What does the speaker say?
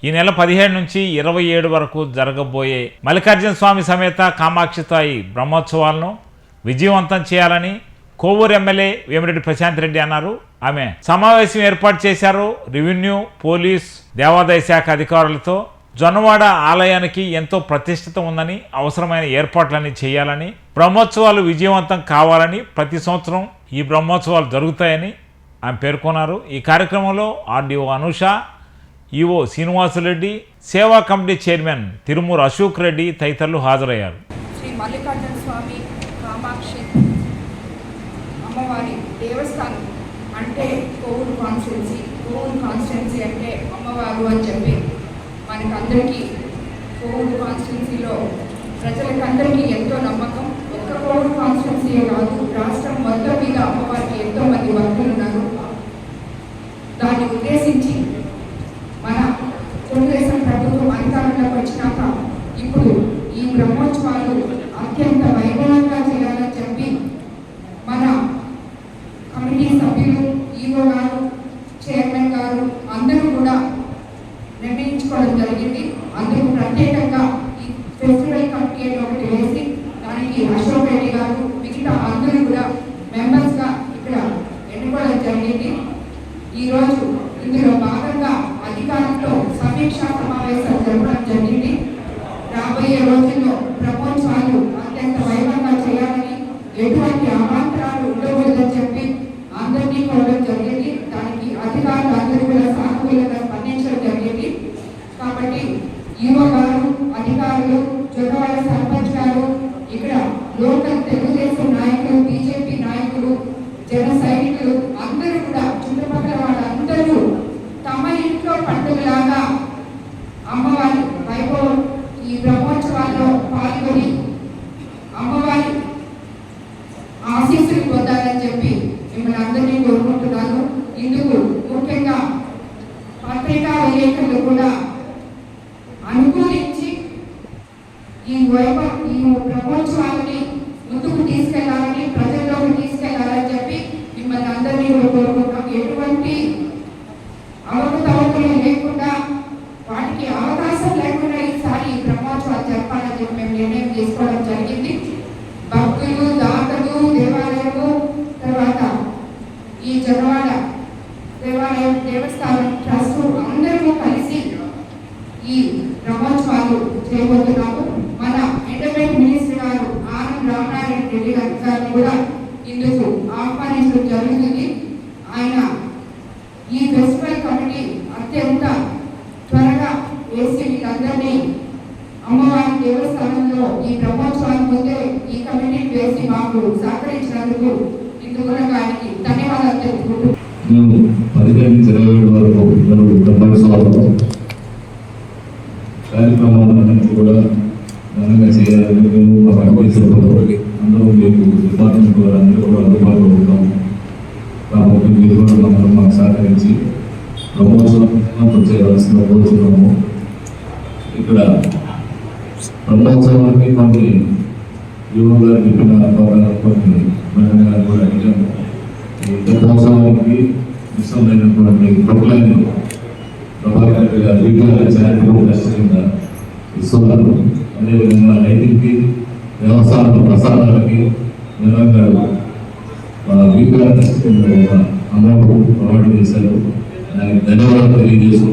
ఈ నెల 17 నుంచి 27 వరకు జరగబోయే మల్లికార్జున స్వామి సమేత కామాక్షితాయి బ్రహ్మోత్సవాలను విజయవంతం చేయాలని కోవూరు ఎమ్మెల్యే వేమిరెడ్డి ప్రశాంత్ రెడ్డి అన్నారు. ఆమె సమావేశం ఏర్పాటు చేశారు. రెవెన్యూ, పోలీస్, దేవాదాయ శాఖ అధికారులతో జొన్నవాడ ఆలయానికి ఎంతో ప్రతిష్ఠిత ఉందని, అవసరమైన ఏర్పాట్లన్నీ చేయాలని, బ్రహ్మోత్సవాలు విజయవంతం కావాలని, ప్రతి సంవత్సరం ఈ బ్రహ్మోత్సవాలు జరుగుతాయని ఆమె పేర్కొన్నారు. ఈ కార్యక్రమంలో ఆర్డీఓ అనూష, ఈఓ శ్రీనివాసురెడ్డి, సేవా కమిటీ చైర్మన్ తిరుమూరు అశోక్ రెడ్డి తదితరులు హాజరయ్యారు. శ్రీ మల్లికార్జున స్వామి కామాక్షి అమ్మవారి దేవస్థానం అంటే కోవూరు కాన్స్టిట్యున్సీ అంటే అమ్మవారు అని చెప్పి మనకందరికీ కోవూరు కాన్స్టిట్యున్సీలో ప్రజలకందరికీ ఎంతో నమ్మకం. ఒక్క కోవూరు కాన్స్టిట్యున్సీయే కాదు, రాష్ట్రం మొత్తం మీద అమ్మవారికి ఎంతో మంది భక్తులు ఉన్నారు. దాన్ని ఉద్దేశించి మన తెలుగుదేశం ప్రభుత్వం అధికారంలోకి వచ్చినాక ఇప్పుడు ఈ బ్రహ్మోత్సవాలు అత్యంత వైభవంగా చేయాలని చెప్పి మన కమిటీ సభ్యులు, ఈవో గారు, చైర్మన్ గారు అందరూ కూడా నిర్ణయించుకోవడం జరిగింది. అందుకు ప్రత్యేకంగా ఈ ఫెస్టివల్ కమిటీ ఒకటి వేసి దానికి అశోక్ రెడ్డి గారు, మిగతా అందరూ కూడా మెంబర్స్గా ఇక్కడ ఎన్నుకోవడం జరిగింది. ఈరోజు ఇందులో భాగంగా అధికారులతో సమీక్షా సమావేశం జరపడం జరిగింది. రాబోయే రోజుల్లో బ్రహ్మోత్సవాలు అత్యంత వైభవంగా చేయాలని, ఎటువంటి అవాంతరాలు ఉండకూడదని చెప్పి అందరినీ కోరడం జరిగింది. దానికి అధికారులు అందరూ కూడా సానుకూలంగా స్పందించడం జరిగింది. కాబట్టి ఈవో గారు, అధికారులు, జొన్నవాడ సర్పంచ్ గారు, ఇక్కడ లోకల్ తెలుగుదేశం నాయకులు, బీజేపీ నాయకులు, జన సైనికులు అందరూ కూడా చుట్టుపక్కల వాళ్ళందరూ తమ ఇంట్లో పండుగలాగా అమ్మవారి వైభవం ఈ బ్రహ్మోత్సవాల్లో పాల్గొని అమ్మవారి ఆశీస్సులు పొందాలని చెప్పి మిమ్మల్ని అందరినీ కోరుకుంటున్నాను. ఇందుకు ముఖ్యంగా పత్రికా విలేకరులు కూడా అనుకూలించి ఈ బ్రహ్మోత్సవాలని ముందుకు తీసుకెళ్లాలని, ప్రజల్లోకి తీసుకెళ్లాలని చెప్పి మిమ్మల్ని అందరినీ కోరుకుంటున్నాం. ఎటువంటి అవకతవకలు లేకుండా, వాటికి అవకాశం లేకుండా ఈసారి బ్రహ్మోత్సవాలు జరపాలని చెప్పి మేము నిర్ణయం తీసుకోవడం జరిగింది. భక్తులు, దాతలు, దేవాలయము, తర్వాత ఈ జొన్నవాడ దేవస్థానం ట్రస్ట్ అందరూ కలిసి ఈ బ్రహ్మోత్సవాలు చేయబోతున్నాము. మన ఎండోమెంట్ మినిస్టర్ గారు ఆనంద్ రామనారాయణ రెడ్డి గారిని కూడా ఇందుకు ఆహ్వానించడం జరుగుతుంది. ఆయన ఈ ఫెస్టివల్ కమిటీ అత్యంత త్వరగా వేసి వీళ్ళందరినీ అమ్మవారి దేవస్థానంలో ఈ బ్రహ్మోత్సవాన్ని ముందే ఈ కమిటీని వేసి మాకు సహకరించినందుకు ఇందుకు ఆయనకి ధన్యవాదాలు తెలుపుకుంటూ 15-27 వరకు బ్రహ్మోత్సవాలు కార్యక్రమాలన్నింటినీ కూడా ఘనంగా చేయాలని మేము మా కమిటీ అందరూ మీకు డిపార్ట్మెంట్ వారందరూ కూడా అందుబాటులో ఉంటాము. కాబట్టి మీరు కూడా మమ్మల్ని మాకు సహకరించి బ్రహ్మోత్సవం చేయవలసిన కోరుతున్నాము. ఇక్కడ బ్రహ్మోత్సవానికి కొన్ని యువ గారు చెప్పిన కొన్ని మేడం గారు కూడా అడిగాము. ఈ బ్రహ్మోత్సవానికి ఇష్టమైనటువంటి ప్రొక్లైన్ ప్రభాకర్ గారు ఖచ్చితంగా ఇస్తున్నారు. అదేవిధంగా లైటింగ్కి, వ్యవసాయ ప్రసాదాలకి మేడం గారు అమౌంట్ ప్రొవైడ్ చేశారు. దానికి ధన్యవాదాలు తెలియజేస్తున్నాను.